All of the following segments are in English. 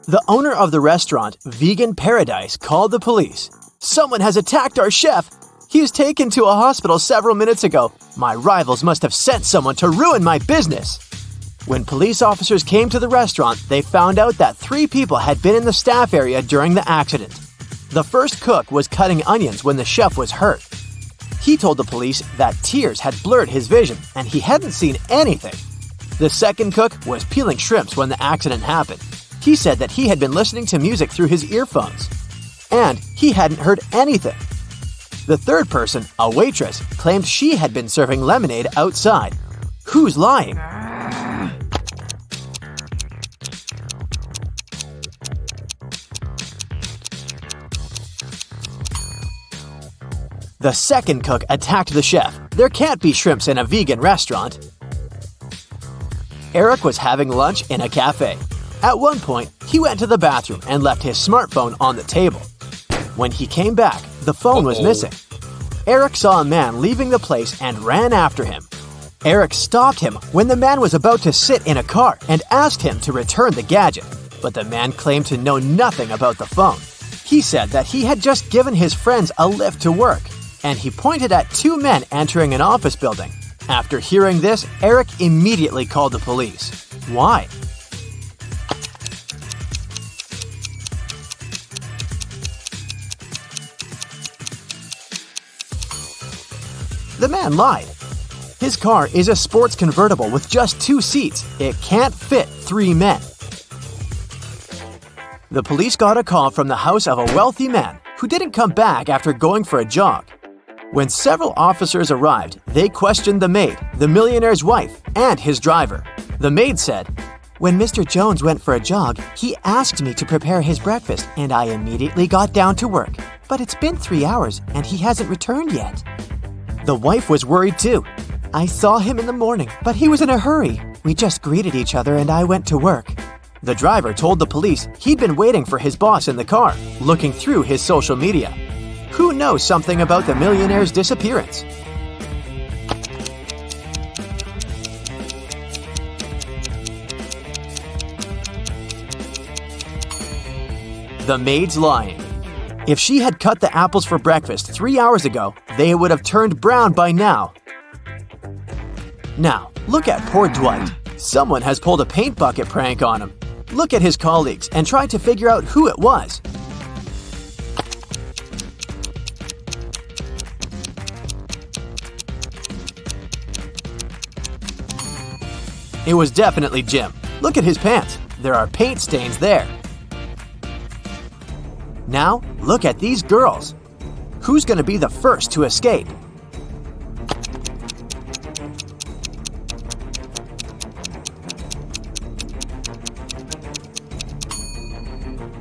The owner of the restaurant, Vegan Paradise, called the police. "Someone has attacked our chef. He was taken to a hospital several minutes ago. My rivals must have sent someone to ruin my business." When police officers came to the restaurant, they found out that 3 people had been in the staff area during the accident. The first cook was cutting onions when the chef was hurt. He told the police that tears had blurred his vision and he hadn't seen anything. The second cook was peeling shrimps when the accident happened. He said that he had been listening to music through his earphones, and he hadn't heard anything. The third person, a waitress, claimed she had been serving lemonade outside. Who's lying? The second cook attacked the chef. There can't be shrimps in a vegan restaurant. Eric was having lunch in a cafe. At one point, he went to the bathroom and left his smartphone on the table. When he came back, the phone was missing. Eric saw a man leaving the place and ran after him. Eric stopped him when the man was about to sit in a car and asked him to return the gadget, but the man claimed to know nothing about the phone. He said that he had just given his friends a lift to work, and he pointed at 2 men entering an office building. After hearing this, Eric immediately called the police. Why? The man lied. His car is a sports convertible with just 2 seats. It can't fit 3 men. The police got a call from the house of a wealthy man who didn't come back after going for a jog. When several officers arrived, they questioned the maid, the millionaire's wife, and his driver. The maid said, "When Mr. Jones went for a jog, he asked me to prepare his breakfast, and I immediately got down to work. But it's been 3 hours, and he hasn't returned yet." The wife was worried too. "I saw him in the morning, but he was in a hurry. We just greeted each other and I went to work." The driver told the police he'd been waiting for his boss in the car, looking through his social media. Who knows something about the millionaire's disappearance? The maid's lying. If she had cut the apples for breakfast 3 hours ago, they would have turned brown by now. Now, look at poor Dwight. Someone has pulled a paint bucket prank on him. Look at his colleagues and try to figure out who it was. It was definitely Jim. Look at his pants. There are paint stains there. Now, look at these girls. Who's going to be the first to escape?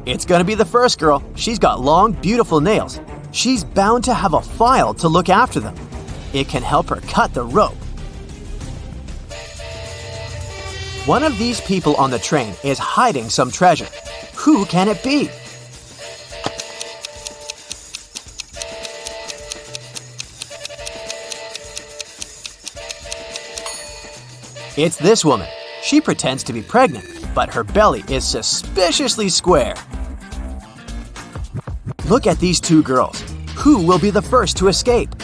It's going to be the first girl. She's got long, beautiful nails. She's bound to have a file to look after them. It can help her cut the rope. One of these people on the train is hiding some treasure. Who can it be? It's this woman. She pretends to be pregnant, but her belly is suspiciously square. Look at these 2 girls. Who will be the first to escape?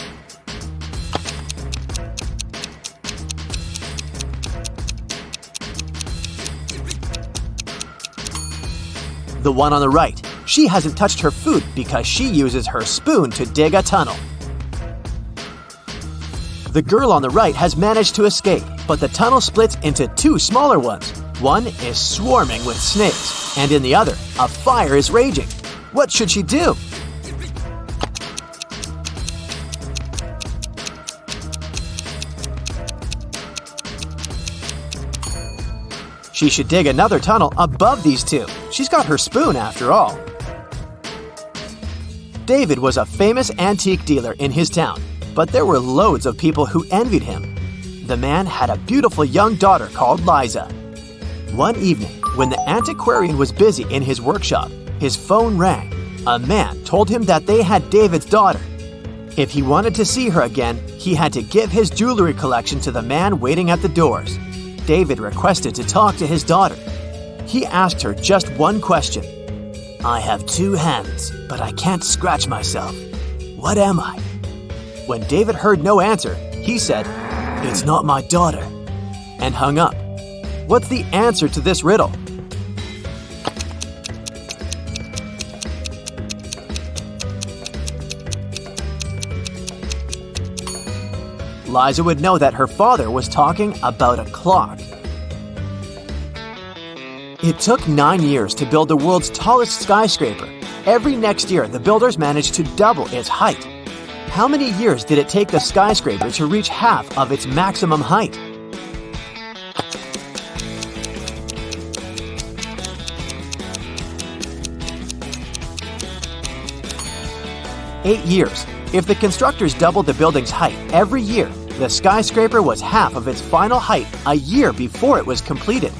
The one on the right. She hasn't touched her food because she uses her spoon to dig a tunnel. The girl on the right has managed to escape, but the tunnel splits into 2 smaller ones. One is swarming with snakes, and in the other, a fire is raging. What should she do? She should dig another tunnel above these 2. She's got her spoon after all. David was a famous antique dealer in his town, but there were loads of people who envied him. The man had a beautiful young daughter called Liza. One evening, when the antiquarian was busy in his workshop, his phone rang. A man told him that they had David's daughter. If he wanted to see her again, he had to give his jewelry collection to the man waiting at the doors. David requested to talk to his daughter. He asked her just one question. "I have 2 hands, but I can't scratch myself. What am I?" When David heard no answer, he said, "It's not my daughter," and hung up. What's the answer to this riddle? Liza would know that her father was talking about a clock. It took 9 years to build the world's tallest skyscraper. Every next year, the builders managed to double its height. How many years did it take the skyscraper to reach half of its maximum height? Eight years. If the constructors doubled the building's height every year, the skyscraper was half of its final height a year before it was completed.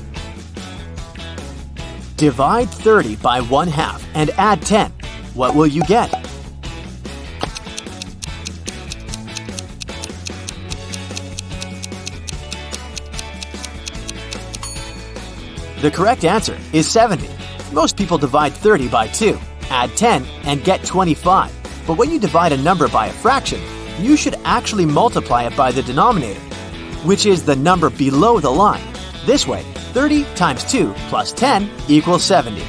Divide 30 by 1/2 and add 10. What will you get? The correct answer is 70. Most people divide 30 by 2, add 10, and get 25. But when you divide a number by a fraction, you should actually multiply it by the denominator, which is the number below the line. This way, 30 times 2 plus 10 equals 70.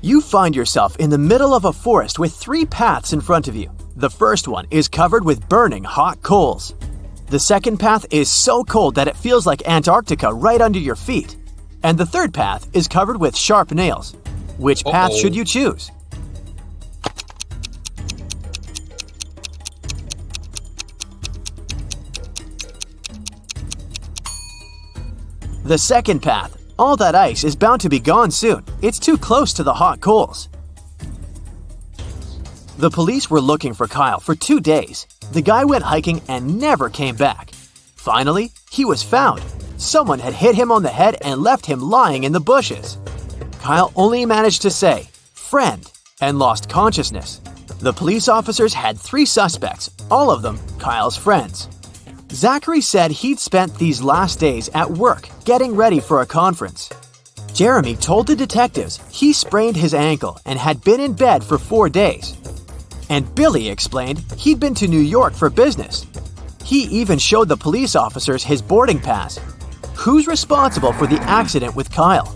You find yourself in the middle of a forest with 3 paths in front of you. The first one is covered with burning hot coals. The second path is so cold that it feels like Antarctica right under your feet. And the third path is covered with sharp nails. Which path should you choose? The second path. All that ice is bound to be gone soon. It's too close to the hot coals. The police were looking for Kyle for 2 days. The guy went hiking and never came back. Finally, he was found. Someone had hit him on the head and left him lying in the bushes. Kyle only managed to say, "Friend," and lost consciousness. The police officers had 3 suspects, all of them Kyle's friends. Zachary said he'd spent these last days at work getting ready for a conference. Jeremy told the detectives he sprained his ankle and had been in bed for 4 days. And Billy explained he'd been to New York for business. He even showed the police officers his boarding pass. Who's responsible for the accident with Kyle?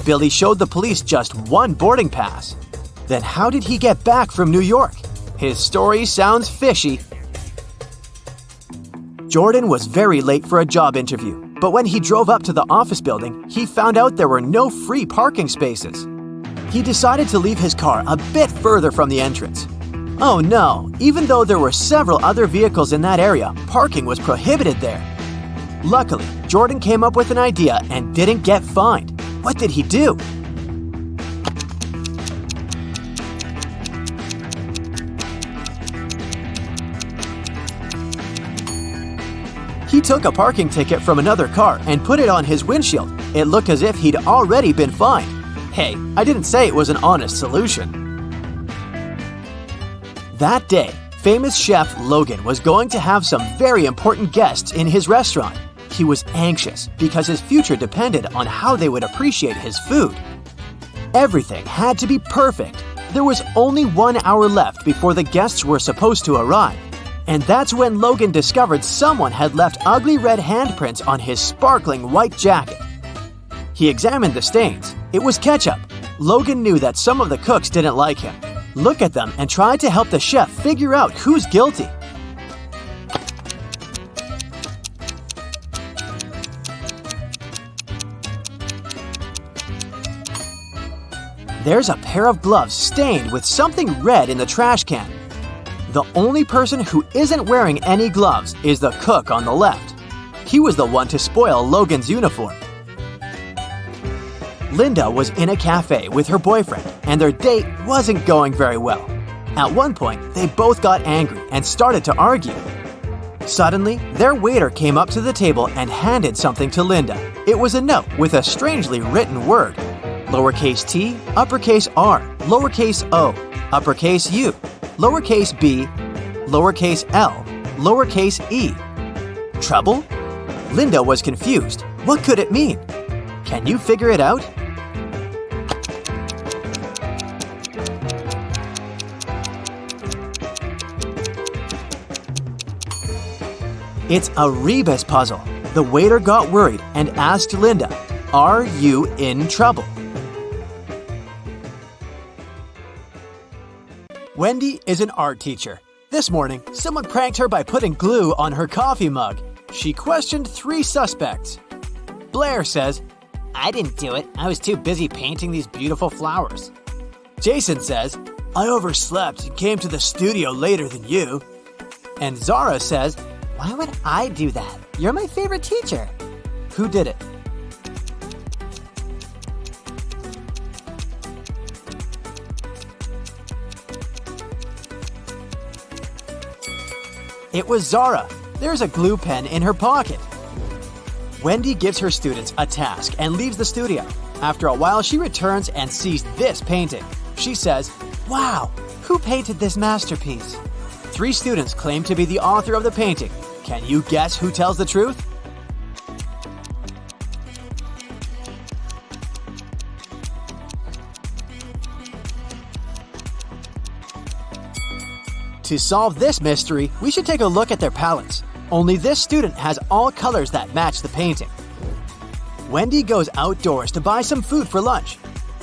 Billy showed the police just 1 boarding pass. Then how did he get back from New York? His story sounds fishy. Jordan was very late for a job interview, but when he drove up to the office building, he found out there were no free parking spaces. He decided to leave his car a bit further from the entrance. Oh no, even though there were several other vehicles in that area, parking was prohibited there. Luckily, Jordan came up with an idea and didn't get fined. What did he do? He took a parking ticket from another car and put it on his windshield. It looked as if he'd already been fined. Hey, I didn't say it was an honest solution. That day, famous chef Logan was going to have some very important guests in his restaurant. He was anxious because his future depended on how they would appreciate his food. Everything had to be perfect. There was only 1 hour left before the guests were supposed to arrive. And that's when Logan discovered someone had left ugly red handprints on his sparkling white jacket. He examined the stains. It was ketchup. Logan knew that some of the cooks didn't like him. Look at them and try to help the chef figure out who's guilty. There's a pair of gloves stained with something red in the trash can. The only person who isn't wearing any gloves is the cook on the left. He was the one to spoil Logan's uniform. Linda was in a cafe with her boyfriend, and their date wasn't going very well. At one point, they both got angry and started to argue. Suddenly, their waiter came up to the table and handed something to Linda. It was a note with a strangely written word. Lowercase t, uppercase r, lowercase o. uppercase U, lowercase b, lowercase l, lowercase e. Trouble? Linda was confused. What could it mean? Can you figure it out? It's a rebus puzzle. The waiter got worried and asked Linda, "Are you in trouble?" Wendy is an art teacher. This morning, someone pranked her by putting glue on her coffee mug. She questioned 3 suspects. Blair says, "I didn't do it. I was too busy painting these beautiful flowers." Jason says, "I overslept and came to the studio later than you." And Zara says, "Why would I do that? You're my favorite teacher." "Who did it?" It was Zara. There's a glue pen in her pocket. Wendy gives her students a task and leaves the studio. After a while, she returns and sees this painting. She says, "Wow, who painted this masterpiece?" 3 students claim to be the author of the painting. Can you guess who tells the truth? To solve this mystery, we should take a look at their palettes. Only this student has all colors that match the painting. Wendy goes outdoors to buy some food for lunch.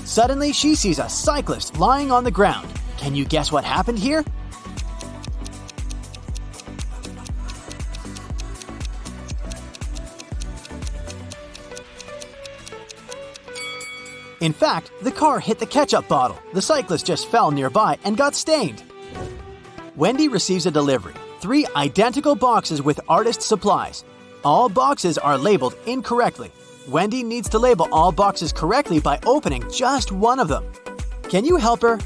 Suddenly, she sees a cyclist lying on the ground. Can you guess what happened here? In fact, the car hit the ketchup bottle. The cyclist just fell nearby and got stained. Wendy receives a delivery. 3 identical boxes with artist supplies. All boxes are labeled incorrectly. Wendy needs to label all boxes correctly by opening just one of them. Can you help her?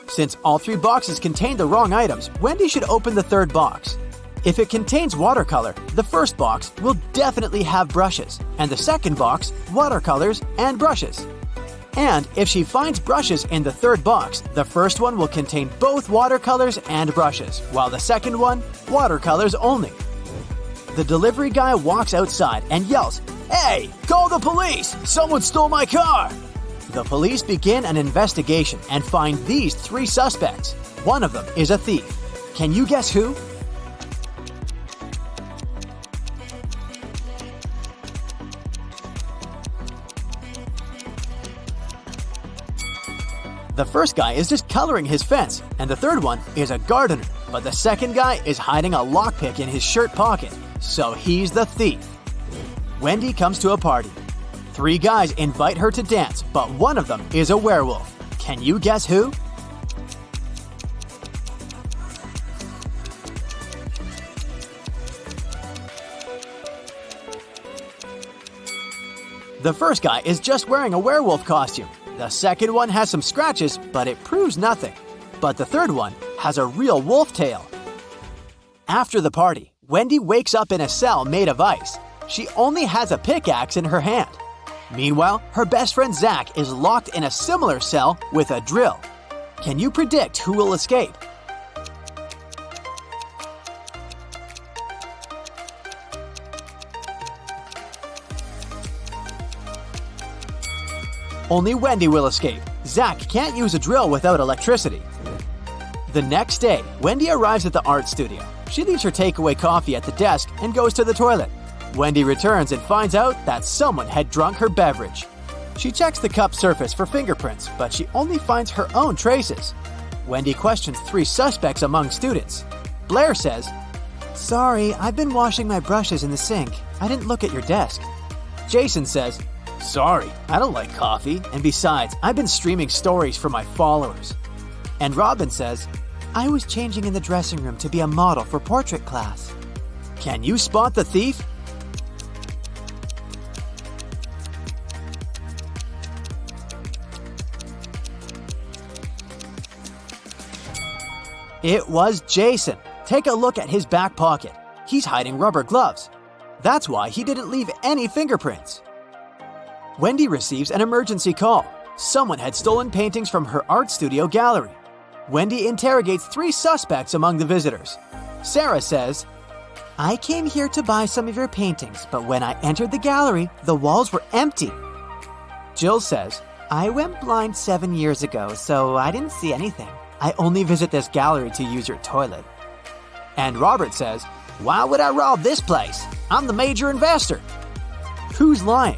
Since all 3 boxes contain the wrong items, Wendy should open the 3rd box. If it contains watercolor, the first box will definitely have brushes, and the second box, watercolors and brushes. And if she finds brushes in the 3rd box, the first one will contain both watercolors and brushes, while the second one, watercolors only. The delivery guy walks outside and yells, "Hey, call the police! Someone stole my car!" The police begin an investigation and find these 3 suspects. One of them is a thief. Can you guess who? The first guy is just coloring his fence, and the 3rd one is a gardener. But the second guy is hiding a lockpick in his shirt pocket, so he's the thief. Wendy comes to a party. 3 guys invite her to dance, but one of them is a werewolf. Can you guess who? The first guy is just wearing a werewolf costume. The second one has some scratches, but it proves nothing. But the 3rd one has a real wolf tail. After the party, Wendy wakes up in a cell made of ice. She only has a pickaxe in her hand. Meanwhile, her best friend Zach is locked in a similar cell with a drill. Can you predict who will escape? Only Wendy will escape. Zach can't use a drill without electricity. The next day, Wendy arrives at the art studio. She leaves her takeaway coffee at the desk and goes to the toilet. Wendy returns and finds out that someone had drunk her beverage. She checks the cup surface for fingerprints, but she only finds her own traces. Wendy questions 3 suspects among students. Blair says, "Sorry, I've been washing my brushes in the sink. I didn't look at your desk." Jason says, "Sorry, I don't like coffee, and besides, I've been streaming stories for my followers." And Robin says, "I was changing in the dressing room to be a model for portrait class." Can you spot the thief? It was Jason. Take a look at his back pocket. He's hiding rubber gloves. That's why he didn't leave any fingerprints. Wendy receives an emergency call. Someone had stolen paintings from her art studio gallery. Wendy interrogates 3 suspects among the visitors. Sarah says, "I came here to buy some of your paintings, but when I entered the gallery, the walls were empty." Jill says, "I went blind 7 years ago, so I didn't see anything. I only visit this gallery to use your toilet." And Robert says, "Why would I rob this place? I'm the major investor." Who's lying?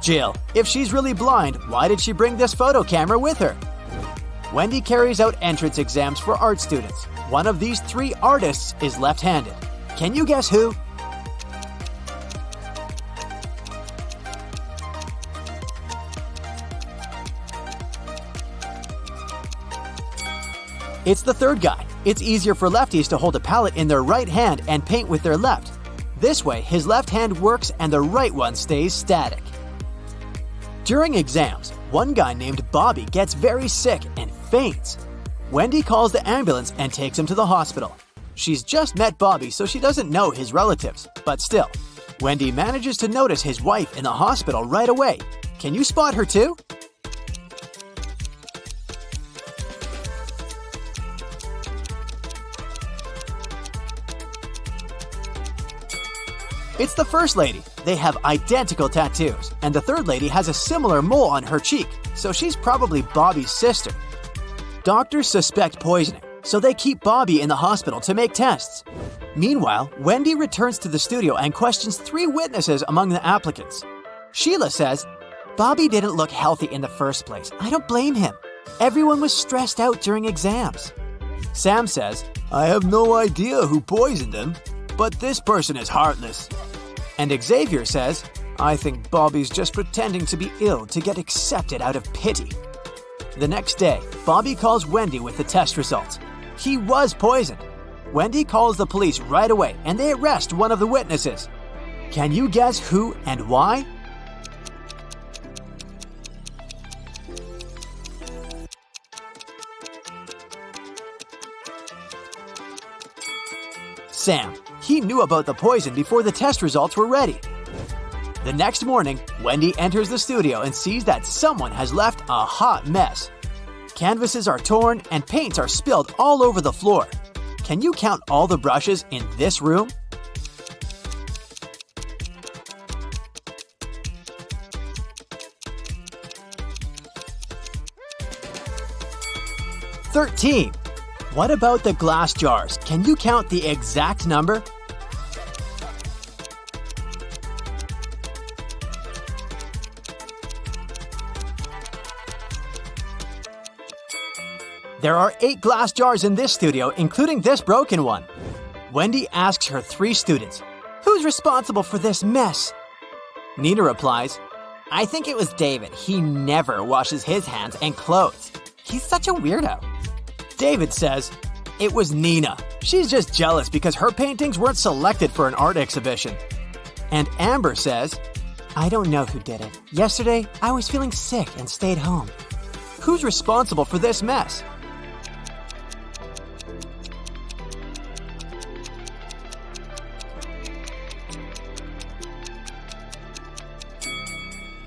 Jill. If she's really blind, why did she bring this photo camera with her? Wendy carries out entrance exams for art students. One of these 3 artists is left-handed. Can you guess who? It's the third guy. It's easier for lefties to hold a palette in their right hand and paint with their left. This way, his left hand works and the right one stays static. During exams, one guy named Bobby gets very sick and faints. Wendy calls the ambulance and takes him to the hospital. She's just met Bobby, so she doesn't know his relatives, but still, Wendy manages to notice his wife in the hospital right away. Can you spot her too? It's the first lady. They have identical tattoos, and the third lady has a similar mole on her cheek, so she's probably Bobby's sister. Doctors suspect poisoning, so they keep Bobby in the hospital to make tests. Meanwhile, Wendy returns to the studio and questions 3 witnesses among the applicants. Sheila says, "Bobby didn't look healthy in the first place. I don't blame him. Everyone was stressed out during exams." Sam says, "I have no idea who poisoned him, but this person is heartless." And Xavier says, "I think Bobby's just pretending to be ill to get accepted out of pity." The next day, Bobby calls Wendy with the test results. He was poisoned. Wendy calls the police right away and they arrest one of the witnesses. Can you guess who and why? Sam. He knew about the poison before the test results were ready. The next morning, Wendy enters the studio and sees that someone has left a hot mess. Canvases are torn and paints are spilled all over the floor. Can you count all the brushes in this room? "13. What about the glass jars? Can you count the exact number? There are 8 glass jars in this studio, including this broken one. Wendy asks her 3 students, "Who's responsible for this mess?" Nina replies, "I think it was David. He never washes his hands and clothes. He's such a weirdo." David says, "It was Nina. She's just jealous because her paintings weren't selected for an art exhibition." And Amber says, "I don't know who did it. Yesterday, I was feeling sick and stayed home." Who's responsible for this mess?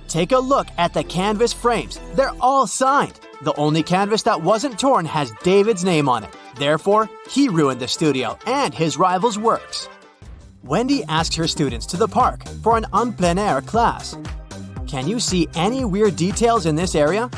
Take a look at the canvas frames. They're all signed. The only canvas that wasn't torn has David's name on it. Therefore, he ruined the studio and his rival's works. Wendy asks her students to the park for an en plein air class. Can you see any weird details in this area?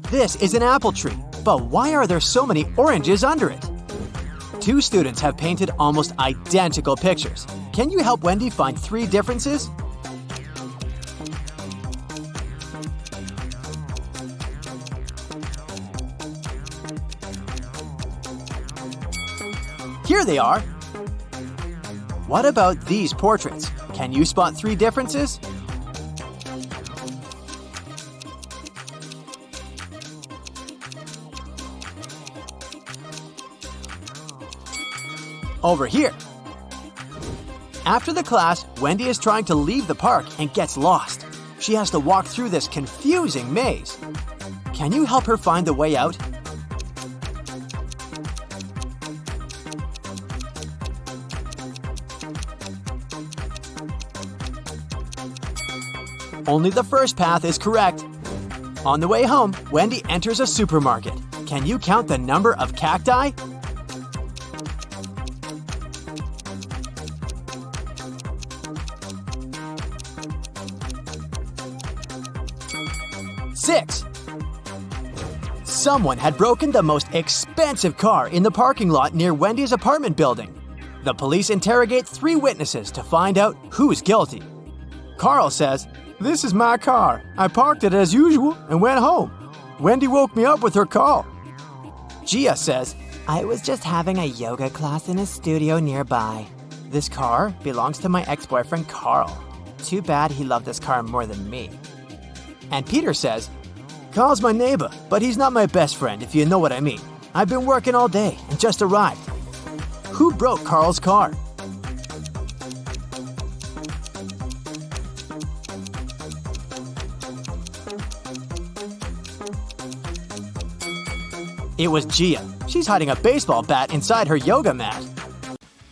This is an apple tree, but why are there so many oranges under it? 2 students have painted almost identical pictures. Can you help Wendy find 3 differences? Here they are! What about these portraits? Can you spot 3 differences? Over here. After the class, Wendy is trying to leave the park and gets lost. She has to walk through this confusing maze. Can you help her find the way out? Only the first path is correct. On the way home, Wendy enters a supermarket. Can you count the number of cacti? Six. Someone had broken the most expensive car in the parking lot near Wendy's apartment building. The police interrogate 3 witnesses to find out who's guilty. Carl says, "This is my car. I parked it as usual and went home. Wendy woke me up with her call." Gia says, "I was just having a yoga class in a studio nearby. This car belongs to my ex-boyfriend Carl. Too bad he loved this car more than me." And Peter says, "Carl's my neighbor, but he's not my best friend, if you know what I mean. I've been working all day and just arrived." Who broke Carl's car? It was Gia. She's hiding a baseball bat inside her yoga mat.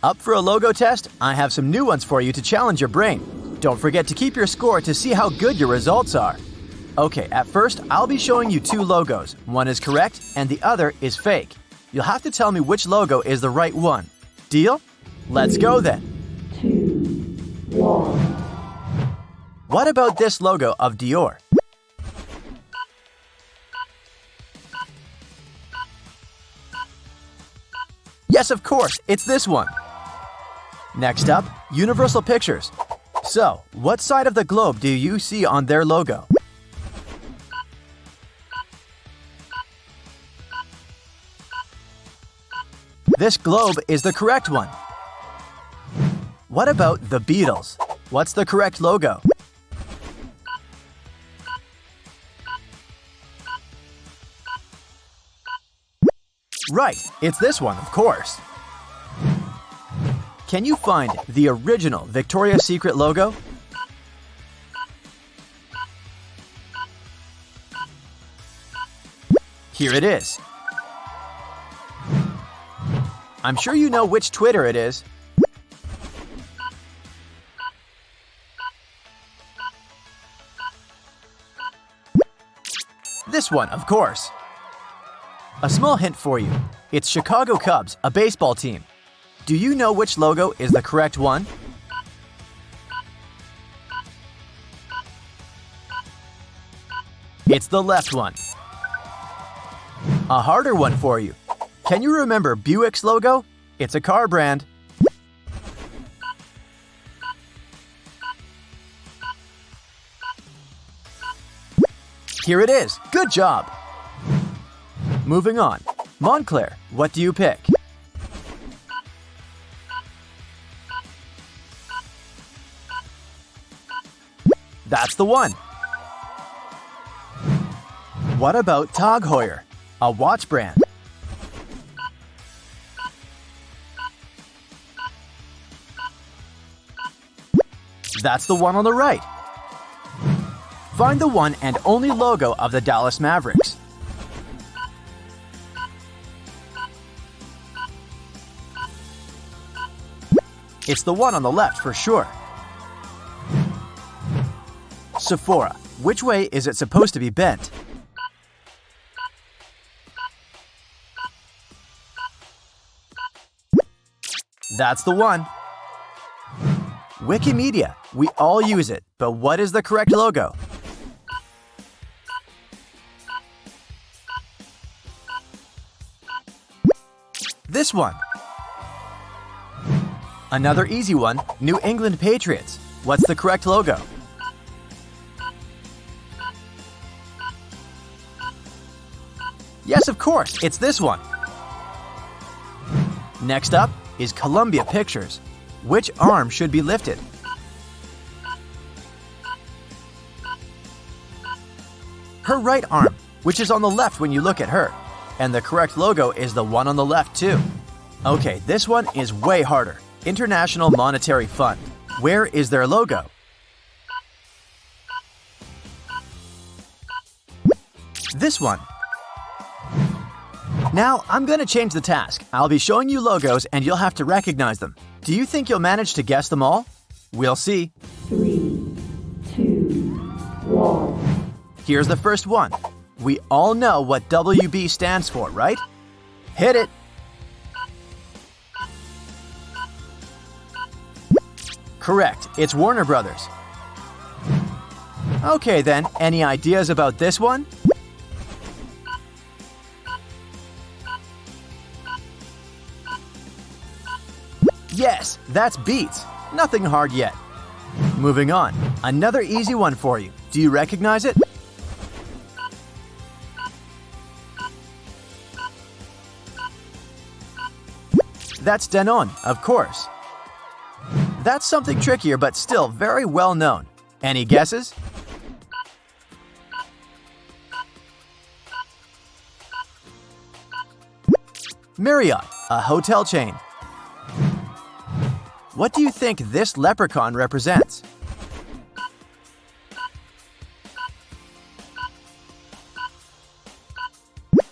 Up for a logo test? I have some new ones for you to challenge your brain. Don't forget to keep your score to see how good your results are. Okay, at first, I'll be showing you 2 logos. One is correct and the other is fake. You'll have to tell me which logo is the right one. Deal? Let's go then. 2, 1. What about this logo of Dior? Yes, of course, it's this one. Next up, Universal Pictures. So, what side of the globe do you see on their logo? This globe is the correct one. What about the Beatles? What's the correct logo? Right, it's this one, of course. Can you find the original Victoria's Secret logo? Here it is. I'm sure you know which Twitter it is. This one, of course. A small hint for you. It's Chicago Cubs, a baseball team. Do you know which logo is the correct one? It's the left one. A harder one for you. Can you remember Buick's logo? It's a car brand. Here it is. Good job. Moving on. Montclair, what do you pick? That's the one. What about Tag Heuer, a watch brand? That's the one on the right. Find the one and only logo of the Dallas Mavericks. It's the one on the left for sure. Sephora, which way is it supposed to be bent? That's the one. Wikimedia, we all use it, but what is the correct logo? This one. Another easy one, New England Patriots. What's the correct logo? Yes, of course, it's this one. Next up is Columbia Pictures. Which arm should be lifted? Her right arm, which is on the left when you look at her. And the correct logo is the one on the left too. Okay, this one is way harder. International Monetary Fund. Where is their logo? This one. Now, I'm going to change the task. I'll be showing you logos and you'll have to recognize them. Do you think you'll manage to guess them all? We'll see. 3, 2, 1. Here's the first one. We all know what WB stands for, right? Hit it! Correct, it's Warner Brothers. Okay then, any ideas about this one? Yes, that's Beats. Nothing hard yet. Moving on, another easy one for you. Do you recognize it? That's Danone, of course. That's something trickier but still very well known. Any guesses? Marriott, a hotel chain. What do you think this leprechaun represents?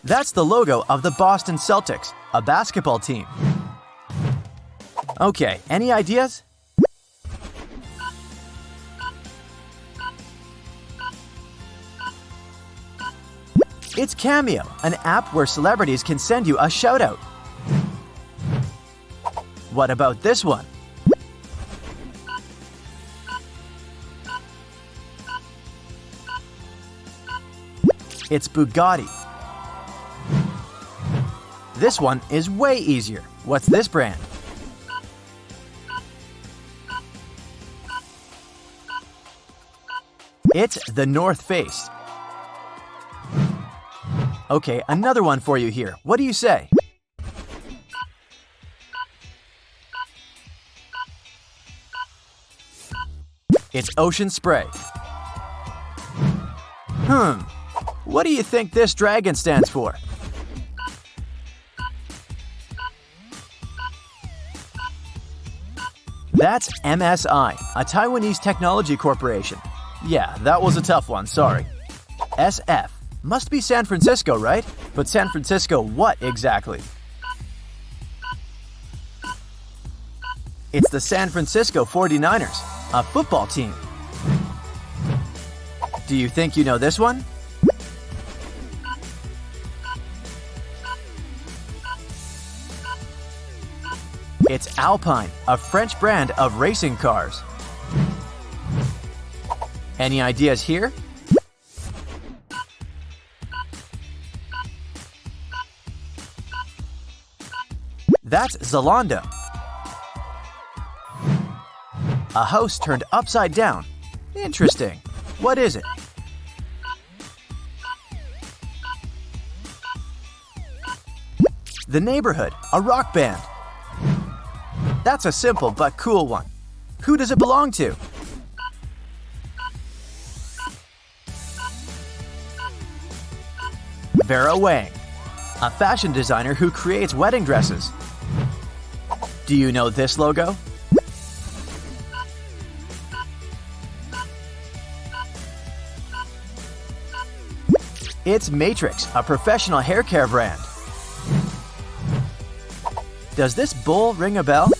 That's the logo of the Boston Celtics, a basketball team. Okay, any ideas? It's Cameo, an app where celebrities can send you a shout-out. What about this one? It's Bugatti. This one is way easier. What's this brand? It's the North Face. Okay, another one for you here. What do you say? It's Ocean Spray. What do you think this dragon stands for? That's MSI, a Taiwanese technology corporation. Yeah, that was a tough one, sorry. SF. Must be San Francisco, right? But San Francisco what exactly? It's the San Francisco 49ers, a football team. Do you think you know this one? It's Alpine, a French brand of racing cars. Any ideas here? That's Zalando. A house turned upside down. Interesting. What is it? The Neighborhood, a rock band. That's a simple but cool one. Who does it belong to? Vera Wang, a fashion designer who creates wedding dresses. Do you know this logo? It's Matrix, a professional hair care brand. Does this bull ring a bell?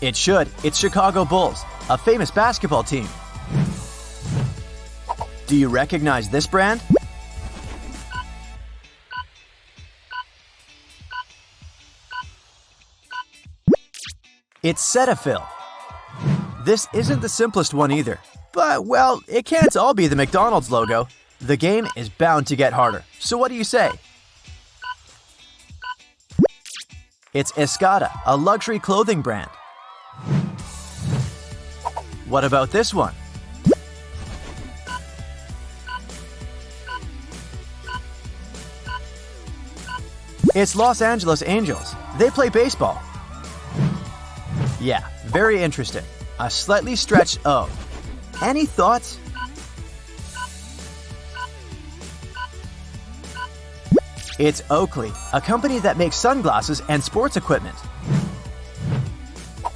It should. It's Chicago Bulls, a famous basketball team. Do you recognize this brand? It's Cetaphil. This isn't the simplest one either. But, well, it can't all be the McDonald's logo. The game is bound to get harder. So what do you say? It's Escada, a luxury clothing brand. What about this one? It's Los Angeles Angels. They play baseball. Yeah, very interesting. A slightly stretched O. Any thoughts? It's Oakley, a company that makes sunglasses and sports equipment.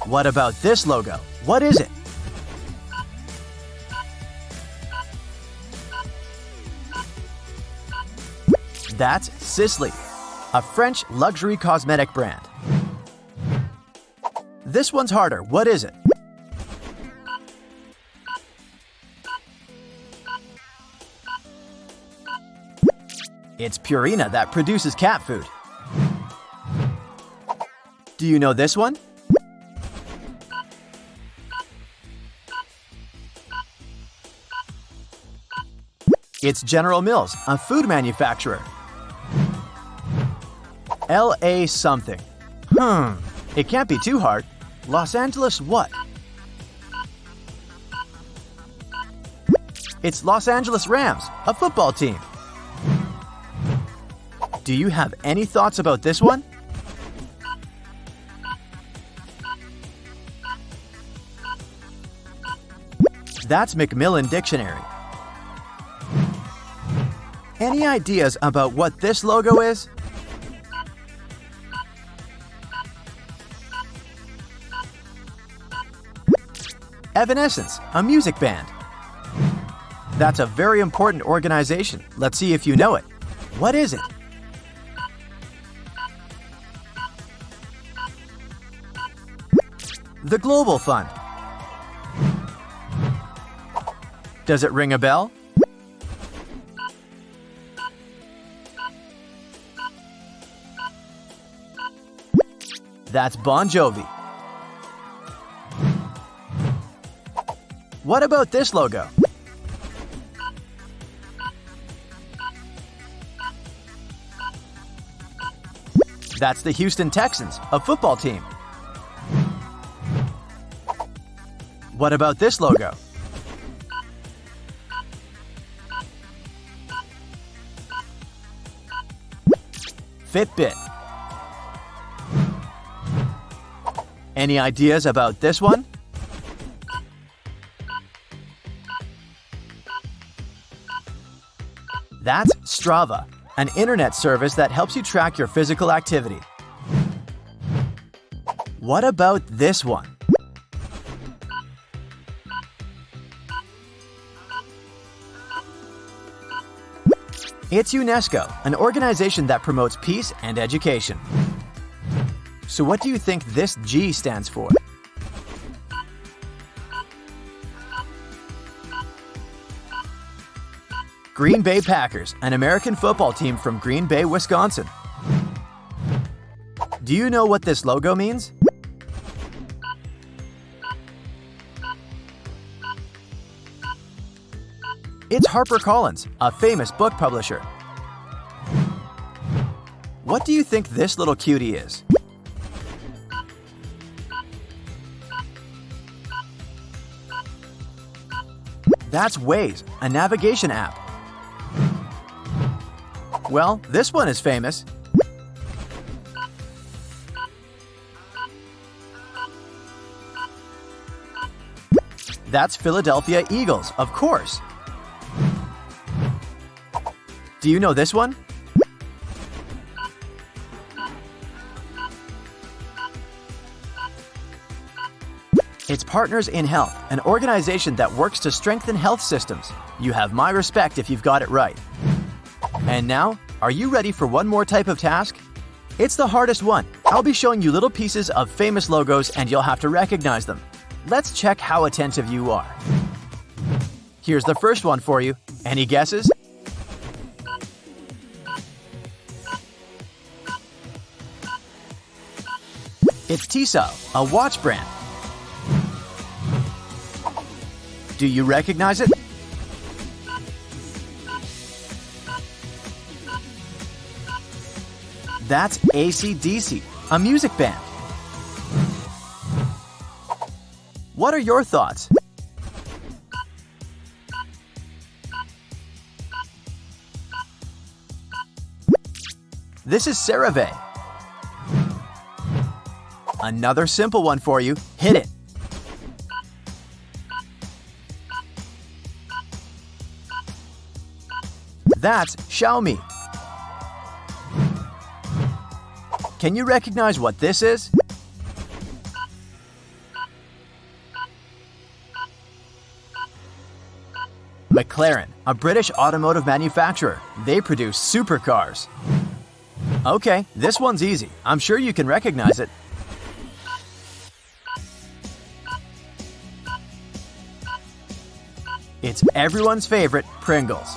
What about this logo? What is it? That's Sisley, a French luxury cosmetic brand. This one's harder. What is it? It's Purina that produces cat food. Do you know this one? It's General Mills, a food manufacturer. LA something. It can't be too hard. Los Angeles what? It's Los Angeles Rams, a football team. Do you have any thoughts about this one? That's Macmillan Dictionary. Any ideas about what this logo is? Evanescence, a music band. That's a very important organization. Let's see if you know it. What is it? The Global Fund. Does it ring a bell? That's Bon Jovi. What about this logo? That's the Houston Texans, a football team. What about this logo? Fitbit. Any ideas about this one? That's Strava, an internet service that helps you track your physical activity. What about this one? It's UNESCO, an organization that promotes peace and education. So what do you think this G stands for? Green Bay Packers, an American football team from Green Bay, Wisconsin. Do you know what this logo means? It's HarperCollins, a famous book publisher. What do you think this little cutie is? That's Waze, a navigation app. Well, this one is famous. That's Philadelphia Eagles, of course. Do you know this one? It's Partners in Health, an organization that works to strengthen health systems. You have my respect if you've got it right. And now, are you ready for one more type of task? It's the hardest one. I'll be showing you little pieces of famous logos and you'll have to recognize them. Let's check how attentive you are. Here's the first one for you. Any guesses? It's Tissot, a watch brand. Do you recognize it? That's AC/DC, a music band. What are your thoughts? This is CeraVe. Another simple one for you. Hit it. That's Xiaomi. Can you recognize what this is? McLaren, a British automotive manufacturer. They produce supercars. Okay, this one's easy. I'm sure you can recognize it. It's everyone's favorite, Pringles.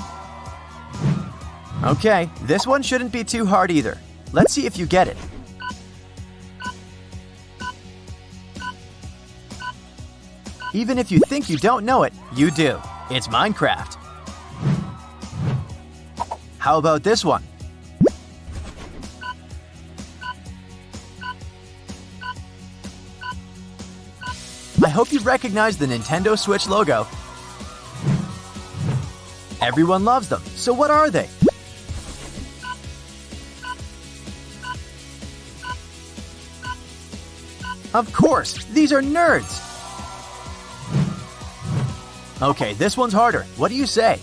Okay, this one shouldn't be too hard either. Let's see if you get it. Even if you think you don't know it, you do. It's Minecraft. How about this one? I hope you recognize the Nintendo Switch logo. Everyone loves them, so what are they? Of course, these are nerds! Okay, this one's harder. What do you say?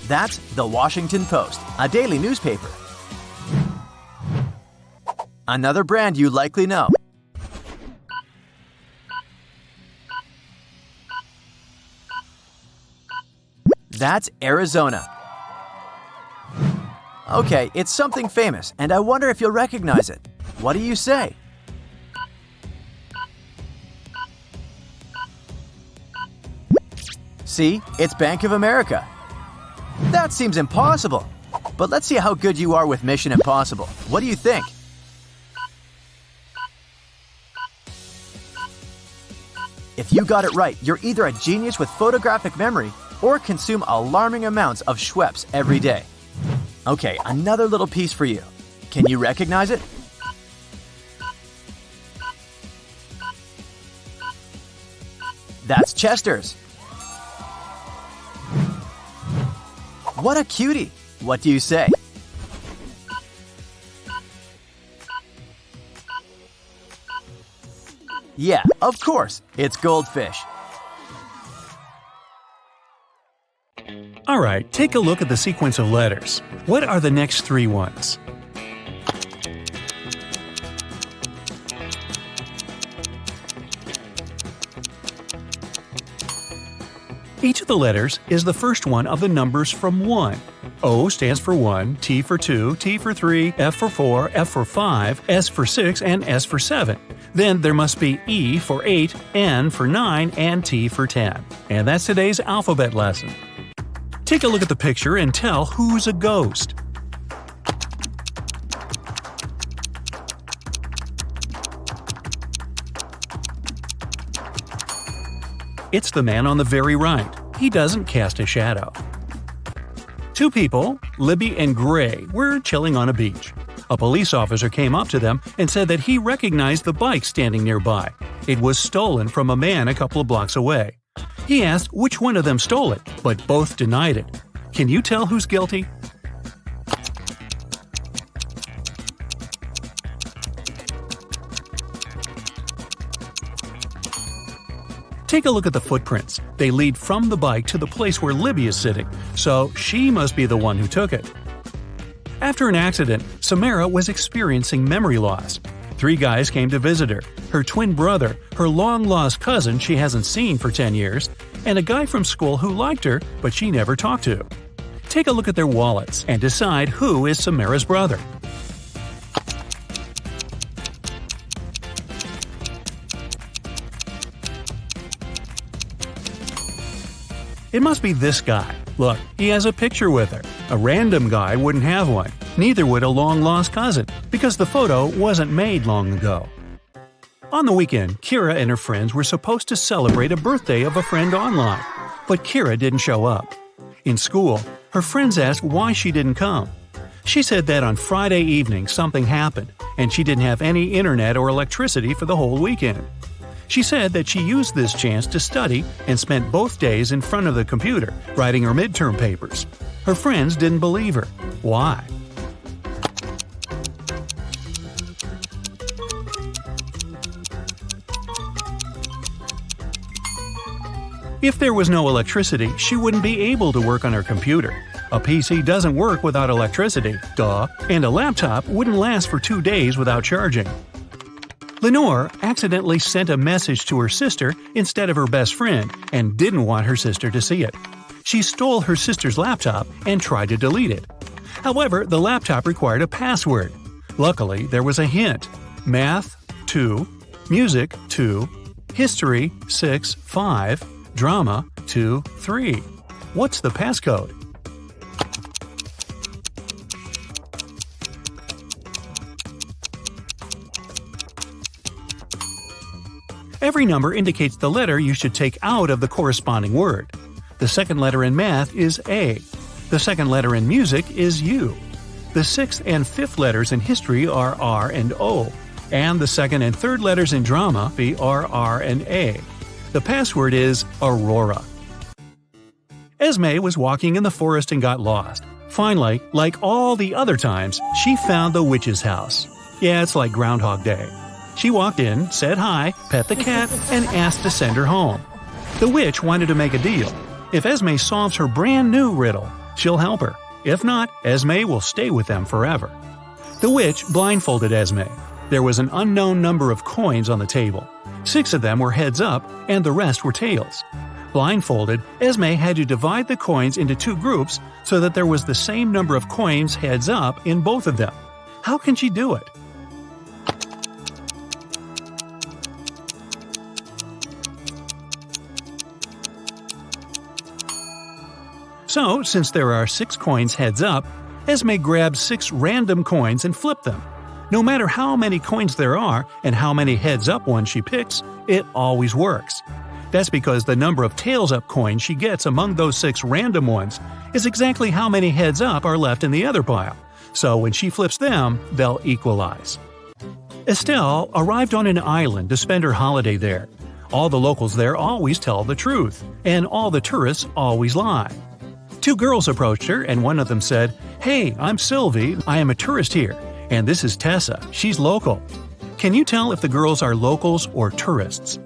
That's the Washington Post, a daily newspaper. Another brand you likely know. That's Arizona. Okay, it's something famous, and I wonder if you'll recognize it. What do you say? See, it's Bank of America. That seems impossible. But let's see how good you are with Mission Impossible. What do you think? If you got it right, you're either a genius with photographic memory or consume alarming amounts of Schweppes every day. Okay, another little piece for you. Can you recognize it? That's Chester's. What a cutie! What do you say? Yeah, of course, it's Goldfish. All right, take a look at the sequence of letters. What are the next three ones? Each of the letters is the first one of the numbers from 1. O stands for 1, T for 2, T for 3, F for 4, F for 5, S for 6, and S for 7. Then there must be E for 8, N for 9, and T for 10. And that's today's alphabet lesson. Take a look at the picture and tell who's a ghost. It's the man on the very right. He doesn't cast a shadow. Two people, Libby and Gray, were chilling on a beach. A police officer came up to them and said that he recognized the bike standing nearby. It was stolen from a man a couple of blocks away. He asked which one of them stole it, but both denied it. Can you tell who's guilty? Take a look at the footprints. They lead from the bike to the place where Libby is sitting, so she must be the one who took it. After an accident, Samara was experiencing memory loss. 3 guys came to visit her: her twin brother, her long-lost cousin she hasn't seen for 10 years, and a guy from school who liked her but she never talked to. Take a look at their wallets and decide who is Samara's brother. It must be this guy. Look, he has a picture with her. A random guy wouldn't have one. Neither would a long-lost cousin, because the photo wasn't made long ago. On the weekend, Kira and her friends were supposed to celebrate a birthday of a friend online, but Kira didn't show up. In school, her friends asked why she didn't come. She said that on Friday evening something happened, and she didn't have any internet or electricity for the whole weekend. She said that she used this chance to study and spent both days in front of the computer, writing her midterm papers. Her friends didn't believe her. Why? If there was no electricity, she wouldn't be able to work on her computer. A PC doesn't work without electricity, duh, and a laptop wouldn't last for 2 days without charging. Lenore accidentally sent a message to her sister instead of her best friend and didn't want her sister to see it. She stole her sister's laptop and tried to delete it. However, the laptop required a password. Luckily, there was a hint: Math 2, Music 2, History 6 5, Drama 2 3. What's the passcode? Every number indicates the letter you should take out of the corresponding word. The second letter in math is A. The second letter in music is U. The sixth and fifth letters in history are R and O, and the second and third letters in drama are R and A. The password is Aurora. Esme was walking in the forest and got lost. Finally, like all the other times, she found the witch's house. Yeah, it's like Groundhog Day. She walked in, said hi, pet the cat, and asked to send her home. The witch wanted to make a deal. If Esme solves her brand new riddle, she'll help her. If not, Esme will stay with them forever. The witch blindfolded Esme. There was an unknown number of coins on the table. 6 of them were heads up, and the rest were tails. Blindfolded, Esme had to divide the coins into 2 groups so that there was the same number of coins heads up in both of them. How can she do it? So, since there are 6 coins heads up, Esme grabs 6 random coins and flipped them. No matter how many coins there are and how many heads up ones she picks, it always works. That's because the number of tails up coins she gets among those 6 random ones is exactly how many heads up are left in the other pile. So when she flips them, they'll equalize. Estelle arrived on an island to spend her holiday there. All the locals there always tell the truth, and all the tourists always lie. 2 girls approached her, and one of them said, "Hey, I'm Sylvie, I am a tourist here, and this is Tessa, she's local." Can you tell if the girls are locals or tourists?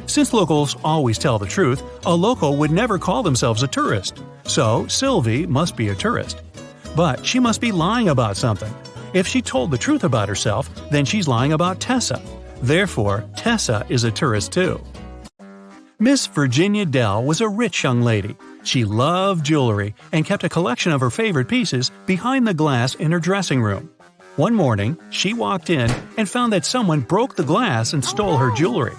Since locals always tell the truth, a local would never call themselves a tourist. So, Sylvie must be a tourist. But she must be lying about something. If she told the truth about herself, then she's lying about Tessa. Therefore, Tessa is a tourist too. Miss Virginia Dell was a rich young lady. She loved jewelry and kept a collection of her favorite pieces behind the glass in her dressing room. One morning, she walked in and found that someone broke the glass and stole her jewelry.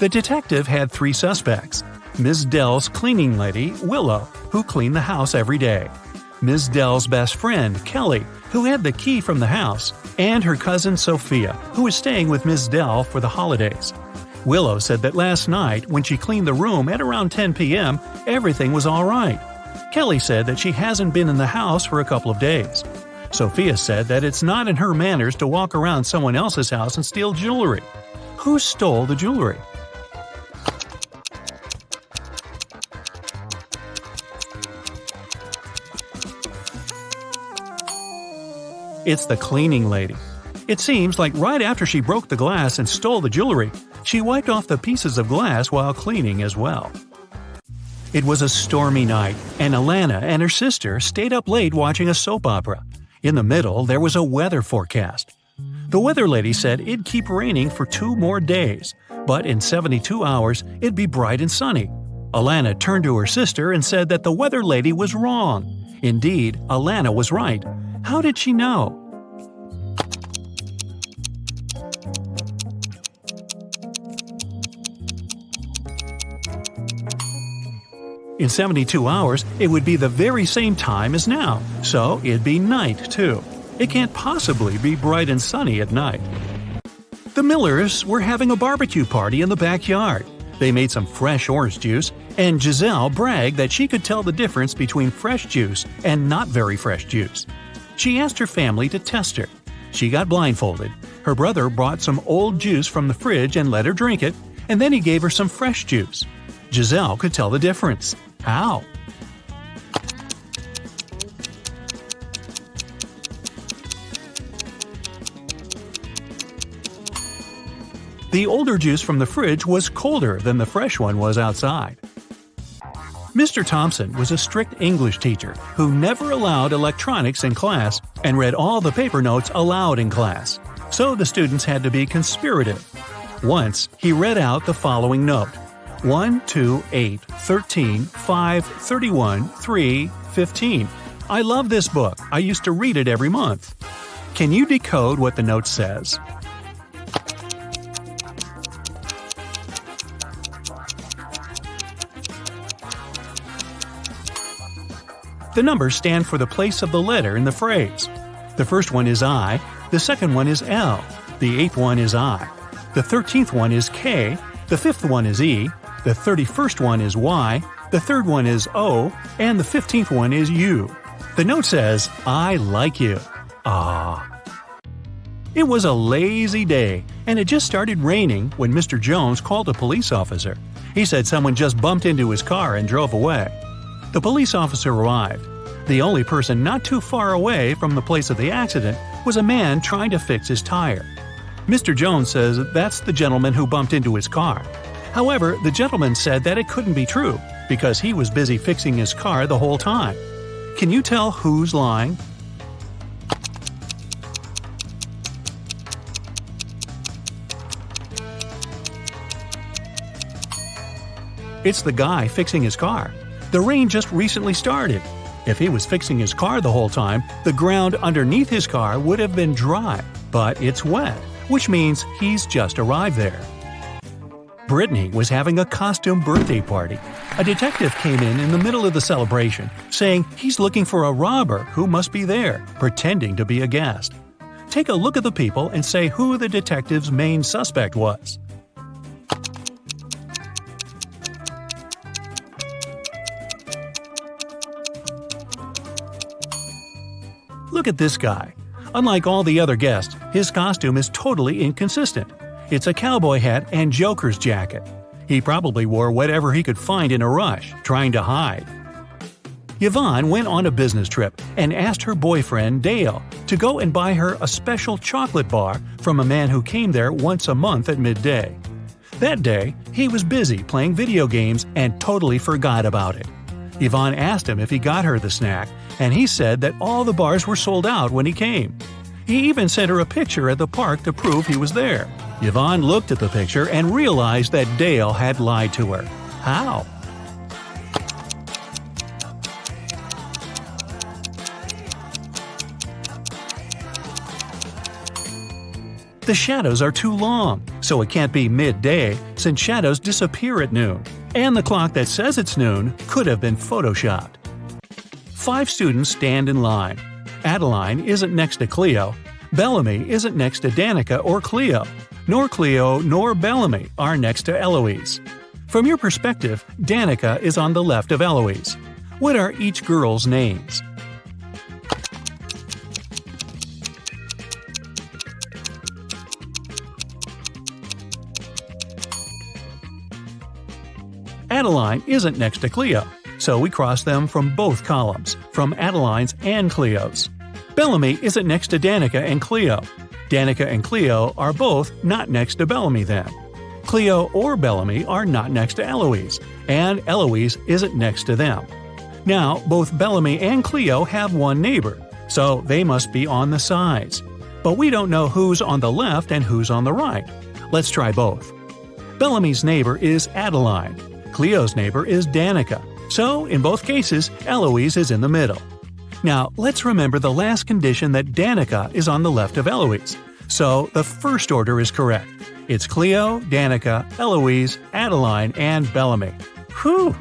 The detective had 3 suspects: Ms. Dell's cleaning lady, Willow, who cleaned the house every day; Ms. Dell's best friend, Kelly, who had the key from the house; and her cousin Sophia, who was staying with Ms. Dell for the holidays. Willow said that last night, when she cleaned the room at around 10 p.m., everything was all right. Kelly said that she hasn't been in the house for a couple of days. Sophia said that it's not in her manners to walk around someone else's house and steal jewelry. Who stole the jewelry? It's the cleaning lady. It seems like right after she broke the glass and stole the jewelry, she wiped off the pieces of glass while cleaning as well. It was a stormy night, and Alana and her sister stayed up late watching a soap opera. In the middle, there was a weather forecast. The weather lady said it'd keep raining for 2 more days, but in 72 hours, it'd be bright and sunny. Alana turned to her sister and said that the weather lady was wrong. Indeed, Alana was right. How did she know? In 72 hours, it would be the very same time as now, so it'd be night too. It can't possibly be bright and sunny at night. The Millers were having a barbecue party in the backyard. They made some fresh orange juice, and Giselle bragged that she could tell the difference between fresh juice and not very fresh juice. She asked her family to test her. She got blindfolded. Her brother brought some old juice from the fridge and let her drink it, and then he gave her some fresh juice. Giselle could tell the difference. How? The older juice from the fridge was colder than the fresh one was outside. Mr. Thompson was a strict English teacher who never allowed electronics in class and read all the paper notes aloud in class, so the students had to be conspirative. Once, he read out the following note: 1, 2, 8, 13, 5, 31, 3, 15. I love this book. I used to read it every month. Can you decode what the note says? The numbers stand for the place of the letter in the phrase. The first one is I, the second one is L, the eighth one is I, the 13th one is K, the fifth one is E, the 31st one is Y, the third one is O, and the 15th one is U. The note says, I like you. Ah. It was a lazy day, and it just started raining when Mr. Jones called a police officer. He said someone just bumped into his car and drove away. The police officer arrived. The only person not too far away from the place of the accident was a man trying to fix his tire. Mr. Jones says that's the gentleman who bumped into his car. However, the gentleman said that it couldn't be true because he was busy fixing his car the whole time. Can you tell who's lying? It's the guy fixing his car. The rain just recently started. If he was fixing his car the whole time, the ground underneath his car would have been dry, but it's wet, which means he's just arrived there. Brittany was having a costume birthday party. A detective came in the middle of the celebration, saying he's looking for a robber who must be there, pretending to be a guest. Take a look at the people and say who the detective's main suspect was. Look at this guy. Unlike all the other guests, his costume is totally inconsistent. It's a cowboy hat and Joker's jacket. He probably wore whatever he could find in a rush, trying to hide. Yvonne went on a business trip and asked her boyfriend, Dale, to go and buy her a special chocolate bar from a man who came there once a month at midday. That day, he was busy playing video games and totally forgot about it. Yvonne asked him if he got her the snack, and he said that all the bars were sold out when he came. He even sent her a picture at the park to prove he was there. Yvonne looked at the picture and realized that Dale had lied to her. How? The shadows are too long, so it can't be midday since shadows disappear at noon. And the clock that says it's noon could have been photoshopped. 5 students stand in line. Adeline isn't next to Cleo. Bellamy isn't next to Danica or Cleo. Nor Cleo nor Bellamy are next to Eloise. From your perspective, Danica is on the left of Eloise. What are each girl's names? Adeline isn't next to Cleo, so we cross them from both columns, from Adeline's and Cleo's. Bellamy isn't next to Danica and Cleo. Danica and Cleo are both not next to Bellamy then. Cleo or Bellamy are not next to Eloise, and Eloise isn't next to them. Now, both Bellamy and Cleo have one neighbor, so they must be on the sides. But we don't know who's on the left and who's on the right. Let's try both. Bellamy's neighbor is Adeline. Cleo's neighbor is Danica. So, in both cases, Eloise is in the middle. Now, let's remember the last condition that Danica is on the left of Eloise. So, the first order is correct. It's Cleo, Danica, Eloise, Adeline, and Bellamy. Whew!